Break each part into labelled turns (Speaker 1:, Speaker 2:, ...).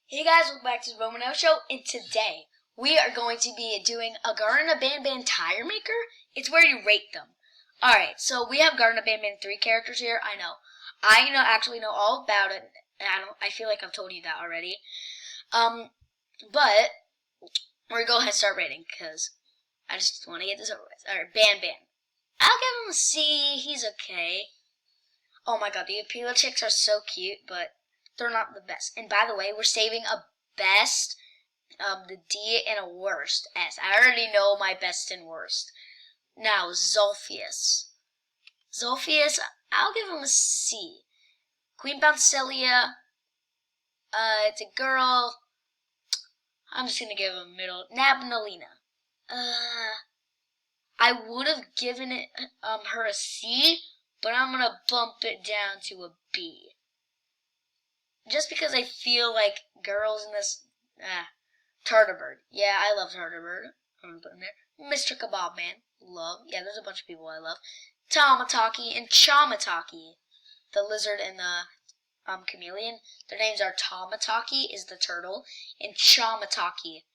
Speaker 1: Hey guys, welcome back to the Romano Show, and today we are going to be doing a Garten of Banban tire maker. It's where you rate them. Alright, so we have Garten of Banban 3 characters here. I actually know all about it. I feel like I've told you that already. But we're going to go ahead and start rating, because I just want to get this over with. Alright, Banban. I'll give him a C. He's okay. Oh my god, the Appeal chicks are so cute, but they're not the best. And by the way, we're saving a best, the D, and a worst S. I already know my best and worst. Now, Zolphius. Zolphius, I'll give him a C. Queen Bouncelia, it's a girl. I'm just going to give him a middle. Nabnalina. I would have given it her a C, but I'm going to bump it down to a B. Just because I feel like girls in this, Tartarbird. Yeah, I love Tartarbird. I'm gonna put in there. Mr. Kebab Man. Love. Yeah, there's a bunch of people I love. Tamataki and Chamataki. The lizard and the chameleon. Their names are Tamataki is the turtle, and Chamataki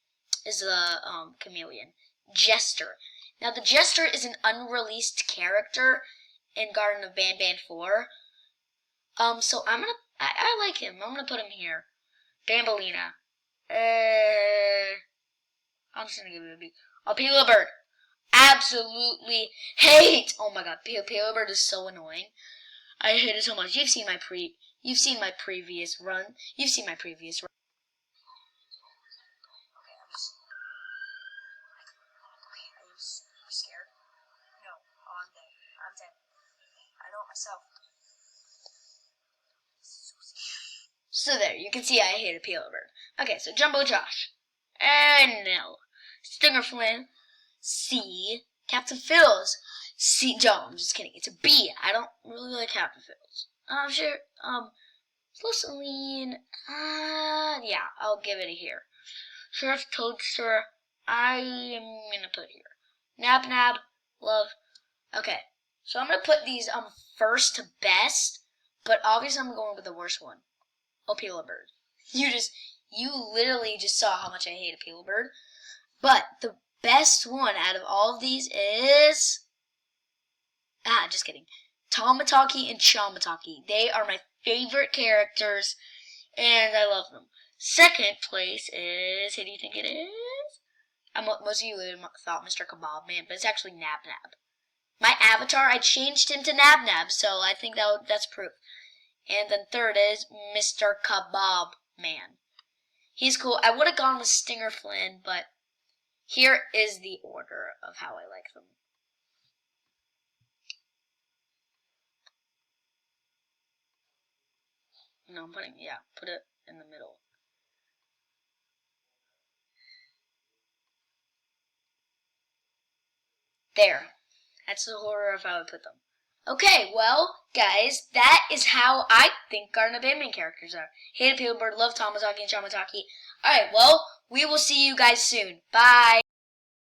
Speaker 1: is the chameleon. Jester. Now the Jester is an unreleased character in Garten of Banban 4. So I like him. I'm gonna put him here. Bambalina. I'm just gonna give it a B. Appeal Bird. Absolutely hate. Oh my god, Appeal Bird is so annoying. I hate it so much. You've seen my previous run. You've seen my previous run. Okay, I'm scared. No, I'm dead. I'm dead. I know it myself. So there, you can see I hate Appeal Bird. Okay, so Jumbo Josh. No. Stinger Flynn. C. Captain Phil's. C. No, I'm just kidding. It's a B. I don't really like Captain Phil's. Sure. Celine. Yeah, I'll give it a here. Sheriff Toadster. I am gonna put here. Nab Nab. Love. Okay, so I'm gonna put these first to best, but obviously I'm going with the worst one. Appeal Bird. You literally just saw how much I hate Appeal Bird. But the best one out of all of these is just kidding. Tamataki and Chamataki. They are my favorite characters, and I love them. Second place is, who do you think it is? Most of you thought Mr. Kebab Man, but it's actually Nab Nab. My avatar, I changed him to Nab Nab, so I think that's proof. And then third is Mr. Kebab Man. He's cool. I would have gone with Stinger Flynn, but here is the order of how I like them. No, put it in the middle. There. That's the order of how I put them. Okay, well, guys, that is how I think Garten of Banban characters are. Hate Appeal Bird, love Tamataki and Chamataki. Alright, well, we will see you guys soon. Bye!